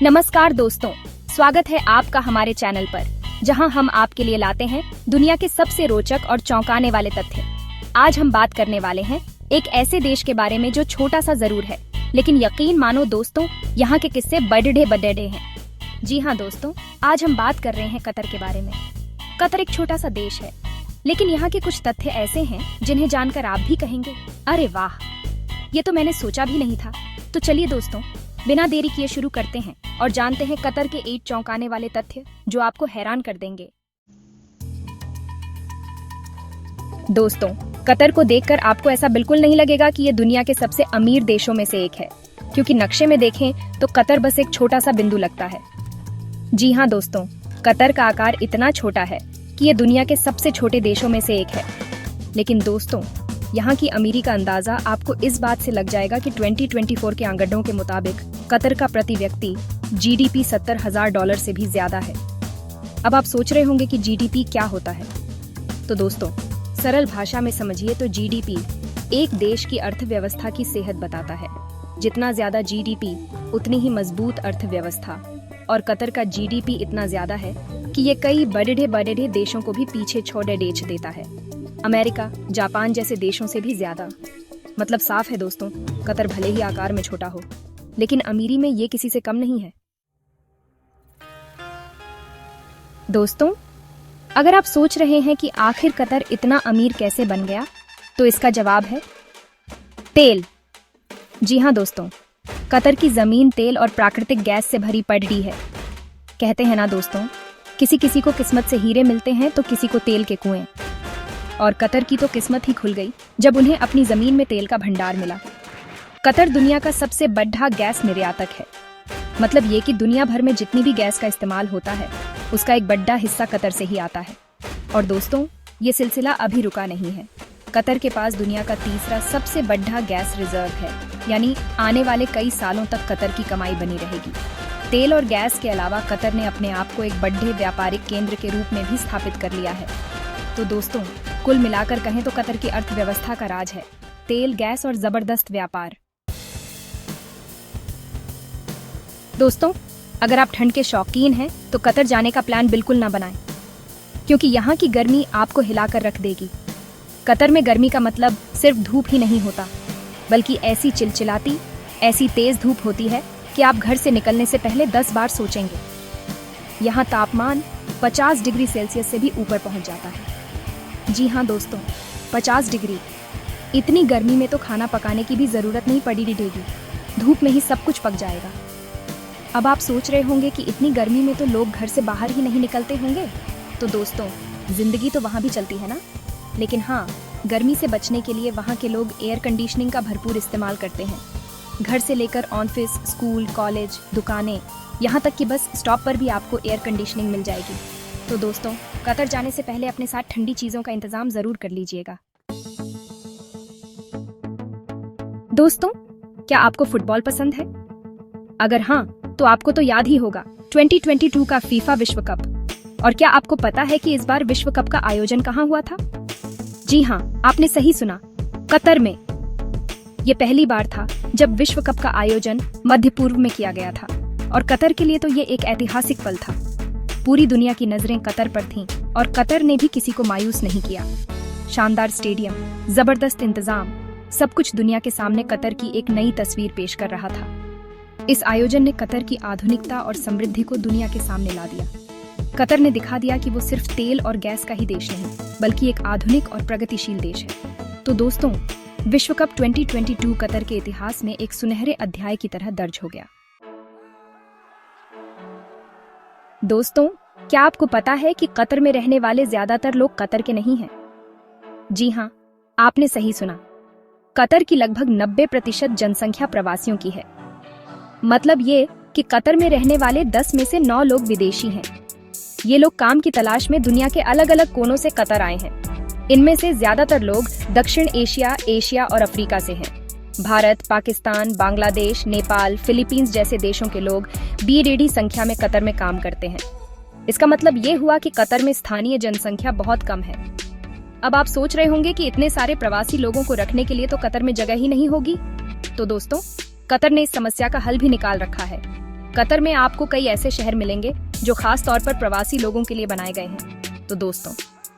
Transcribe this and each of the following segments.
नमस्कार दोस्तों, स्वागत है आपका हमारे चैनल पर, जहां हम आपके लिए लाते हैं दुनिया के सबसे रोचक और चौंकाने वाले तथ्य। आज हम बात करने वाले हैं एक ऐसे देश के बारे में जो छोटा सा जरूर है, लेकिन यकीन मानो दोस्तों, यहाँ के किस्से बड़े बड़े हैं। जी हाँ दोस्तों, आज हम बात कर रहे हैं कतर के बारे में। कतर एक छोटा सा देश है, लेकिन यहाँ के कुछ तथ्य ऐसे हैं जिन्हें जानकर आप भी कहेंगे, अरे वाह, ये तो मैंने सोचा भी नहीं था। तो चलिए दोस्तों, बिना देरी किए शुरू करते हैं और जानते हैं कतर के 8 चौंकाने वाले तथ्य जो आपको हैरान कर देंगे। दोस्तों, कतर को देखकर आपको ऐसा बिल्कुल नहीं लगेगा कि ये दुनिया के सबसे अमीर देशों में से एक है, क्योंकि नक्शे में देखें तो कतर बस एक छोटा सा बिंदु लगता है। जी हाँ दोस्तों, कतर का आकार इतना छोटा है कि ये दुनिया के सबसे छोटे देशों में से एक है। लेकिन दोस्तों, यहाँ की अमीरी का अंदाजा आपको इस बात से लग जाएगा कि 2024 के आंकड़ों के मुताबिक कतर का प्रति व्यक्ति जीडीपी $70,000 से भी ज्यादा है। अब आप सोच रहे होंगे कि जीडीपी क्या होता है। तो दोस्तों, सरल भाषा में समझिए तो जीडीपी एक देश की अर्थव्यवस्था की सेहत बताता है। जितना ज्यादा जीडीपी उतनी ही मजबूत अर्थव्यवस्था, और कतर का जीडीपी इतना ज्यादा है कि ये कई बड़े देशों को भी पीछे छोड़े बेच देता है। अमेरिका, जापान जैसे देशों से भी ज्यादा। मतलब साफ है दोस्तों, कतर भले ही आकार में छोटा हो, लेकिन अमीरी में ये किसी से कम नहीं है। दोस्तों, अगर आप सोच रहे हैं कि आखिर कतर इतना अमीर कैसे बन गया, तो इसका जवाब है तेल। जी हाँ दोस्तों, कतर की जमीन तेल और प्राकृतिक गैस से भरी पड़ी है। कहते हैं ना दोस्तों, किसी किसी को किस्मत से हीरे मिलते हैं तो किसी को तेल के कुएं। और कतर की तो किस्मत ही खुल गई जब उन्हें अपनी जमीन में तेल का भंडार मिला। कतर दुनिया का सबसे बड़ा गैस निर्यातक है। मतलब ये कि दुनिया भर में जितनी भी गैस का इस्तेमाल होता है, उसका एक बड़ा हिस्सा कतर से ही आता है। और दोस्तों, ये सिलसिला अभी रुका नहीं है। कतर के पास दुनिया का तीसरा सबसे बड़ा गैस रिजर्व है, यानी आने वाले कई सालों तक कतर की कमाई बनी रहेगी। तेल और गैस के अलावा कतर ने अपने आप को एक बड़े व्यापारिक केंद्र के रूप में भी स्थापित कर लिया है। तो दोस्तों, कुल मिलाकर कहें तो कतर की अर्थव्यवस्था का राज है तेल, गैस और जबरदस्त व्यापार। दोस्तों, अगर आप ठंड के शौकीन हैं तो कतर जाने का प्लान बिल्कुल ना बनाएं, क्योंकि यहाँ की गर्मी आपको हिलाकर रख देगी। कतर में गर्मी का मतलब सिर्फ धूप ही नहीं होता, बल्कि ऐसी चिलचिलाती, ऐसी तेज धूप होती है कि आप घर से निकलने से पहले 10 बार सोचेंगे। यहाँ तापमान 50 डिग्री सेल्सियस से भी ऊपर पहुँच जाता है। जी हाँ दोस्तों, 50 डिग्री। इतनी गर्मी में तो खाना पकाने की भी जरूरत नहीं पड़ी रहेगी, धूप में ही सब कुछ पक जाएगा। अब आप सोच रहे होंगे कि इतनी गर्मी में तो लोग घर से बाहर ही नहीं निकलते होंगे। तो दोस्तों, जिंदगी तो वहाँ भी चलती है ना। लेकिन हाँ, गर्मी से बचने के लिए वहाँ के लोग एयर कंडीशनिंग का भरपूर इस्तेमाल करते हैं। घर से लेकर ऑफिस, स्कूल, कॉलेज, दुकानें, यहाँ तक कि बस स्टॉप पर भी आपको एयर कंडीशनिंग मिल जाएगी। तो दोस्तों, कतर जाने से पहले अपने साथ ठंडी चीजों का इंतजाम जरूर कर लीजिएगा। दोस्तों, क्या आपको फुटबॉल पसंद है? अगर हाँ, तो आपको तो याद ही होगा 2022 का फीफा विश्व कप। और क्या आपको पता है कि इस बार विश्व कप का आयोजन कहाँ हुआ था? जी हाँ, आपने सही सुना, कतर में। ये पहली बार था जब विश्व कप का आयोजन मध्य पूर्व में किया गया था, और कतर के लिए तो ये एक ऐतिहासिक पल था। पूरी दुनिया की नजरें कतर पर थीं, और कतर ने भी किसी को मायूस नहीं किया। शानदार स्टेडियम, जबरदस्त इंतजाम, सब कुछ दुनिया के सामने कतर की एक नई तस्वीर पेश कर रहा था। इस आयोजन ने कतर की आधुनिकता और समृद्धि को दुनिया के सामने ला दिया। कतर ने दिखा दिया कि वो सिर्फ तेल और गैस का ही देश नहीं, बल्कि एक आधुनिक और प्रगतिशील देश है। तो दोस्तों, विश्व कप 2022 कतर के इतिहास में एक सुनहरे अध्याय की तरह दर्ज हो गया। दोस्तों, क्या आपको पता है कि कतर में रहने वाले ज्यादातर लोग कतर के नहीं हैं? जी हाँ, आपने सही सुना। कतर की लगभग 90% जनसंख्या प्रवासियों की है। मतलब ये कि कतर में रहने वाले 10 में से 9 लोग विदेशी हैं। ये लोग काम की तलाश में दुनिया के अलग अलग कोनों से कतर आए हैं। इनमें से ज्यादातर लोग दक्षिण एशिया, एशिया और अफ्रीका से हैं। भारत, पाकिस्तान, बांग्लादेश, नेपाल, फिलीपींस जैसे देशों के लोग बड़ी संख्या में कतर में काम करते हैं। इसका मतलब ये हुआ कि कतर में स्थानीय जनसंख्या बहुत कम है। अब आप सोच रहे होंगे कि इतने सारे प्रवासी लोगों को रखने के लिए तो कतर में जगह ही नहीं होगी। तो दोस्तों, कतर ने इस समस्या का हल भी निकाल रखा है। कतर में आपको कई ऐसे शहर मिलेंगे जो खास तौर पर प्रवासी लोगों के लिए बनाए गए हैं। तो दोस्तों,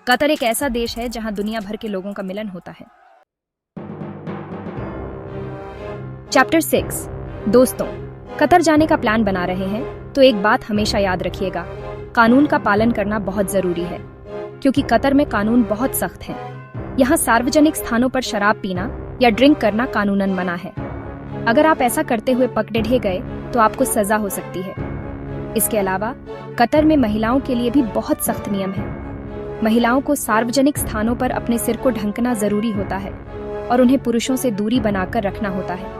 कतर एक ऐसा देश है जहां दुनिया भर के लोगों का मिलन होता है। चैप्टर 6। दोस्तों, कतर जाने का प्लान बना रहे हैं तो एक बात हमेशा याद रखिएगा, कानून का पालन करना बहुत जरूरी है, क्योंकि कतर में कानून बहुत सख्त हैं। यहाँ सार्वजनिक स्थानों पर शराब पीना या ड्रिंक करना कानूनन मना है। अगर आप ऐसा करते हुए पकड़े गए तो आपको सजा हो सकती है। इसके अलावा कतर में महिलाओं के लिए भी बहुत सख्त नियम है। महिलाओं को सार्वजनिक स्थानों पर अपने सिर को ढकना जरूरी होता है और उन्हें पुरुषों से दूरी बनाकर रखना होता है।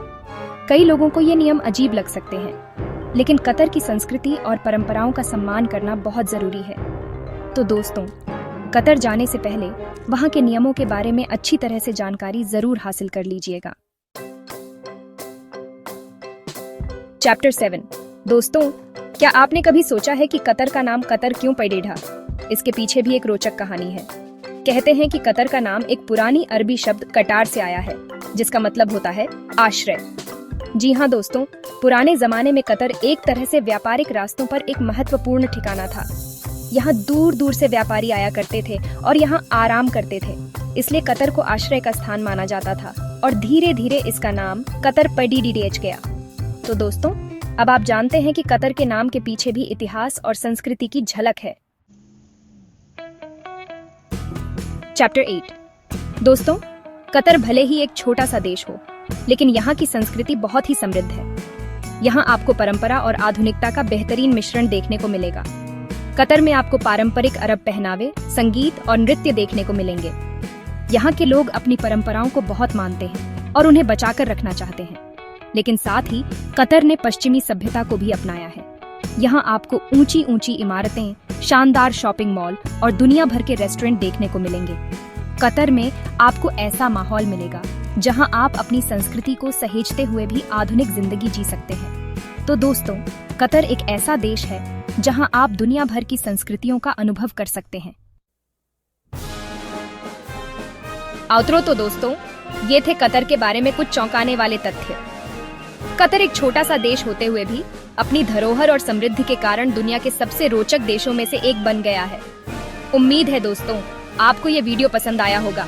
कई लोगों को ये नियम अजीब लग सकते हैं, लेकिन कतर की संस्कृति और परंपराओं का सम्मान करना बहुत जरूरी है। तो दोस्तों, कतर जाने से पहले वहां के नियमों के बारे में अच्छी तरह से जानकारी जरूर हासिल कर लीजिएगा। चैप्टर 7। दोस्तों, क्या आपने कभी सोचा है कि कतर का नाम कतर क्यों पड़ेगा? इसके पीछे भी एक रोचक कहानी है। कहते हैं कि कतर का नाम एक पुरानी अरबी शब्द कटार से आया है, जिसका मतलब होता है आश्रय। जी हाँ दोस्तों, पुराने जमाने में कतर एक तरह से व्यापारिक रास्तों पर एक महत्वपूर्ण ठिकाना था। यहाँ दूर दूर से व्यापारी आया करते थे और यहाँ आराम करते थे, इसलिए कतर को आश्रय का स्थान माना जाता था और धीरे धीरे इसका नाम कतर पड़ीडीएच गया। तो दोस्तों, अब आप जानते हैं कि कतर के नाम के पीछे भी इतिहास और संस्कृति की झलक है। चैप्टर 8। दोस्तों, कतर भले ही एक छोटा सा देश हो, लेकिन यहाँ की संस्कृति बहुत ही समृद्ध है। यहाँ आपको परंपरा और आधुनिकता का बेहतरीन मिश्रण देखने को मिलेगा। कतर में आपको पारंपरिक अरब पहनावे, संगीत और नृत्य देखने को मिलेंगे। यहाँ के लोग अपनी परंपराओं को बहुत मानते हैं और उन्हें बचाकर रखना चाहते हैं, लेकिन साथ ही कतर ने पश्चिमी सभ्यता को भी अपनाया है। यहाँ आपको ऊंची ऊंची इमारतें, शानदार शॉपिंग मॉल और दुनिया भर के रेस्टोरेंट देखने को मिलेंगे। कतर में आपको ऐसा माहौल मिलेगा जहाँ आप अपनी संस्कृति को सहेजते हुए भी आधुनिक जिंदगी जी सकते हैं। तो दोस्तों, कतर एक ऐसा देश है जहाँ आप दुनिया भर की संस्कृतियों का अनुभव कर सकते हैं। आउटरो। तो दोस्तों, ये थे कतर के बारे में कुछ चौंकाने वाले तथ्य। कतर एक छोटा सा देश होते हुए भी अपनी धरोहर और समृद्धि के कारण दुनिया के सबसे रोचक देशों में से एक बन गया है। उम्मीद है दोस्तों, आपको ये वीडियो पसंद आया होगा।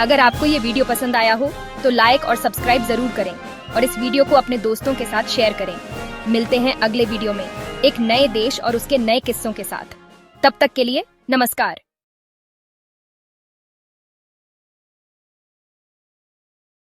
अगर आपको ये वीडियो पसंद आया हो तो लाइक और सब्सक्राइब जरूर करें और इस वीडियो को अपने दोस्तों के साथ शेयर करें। मिलते हैं अगले वीडियो में एक नए देश और उसके नए किस्सों के साथ। तब तक के लिए नमस्कार।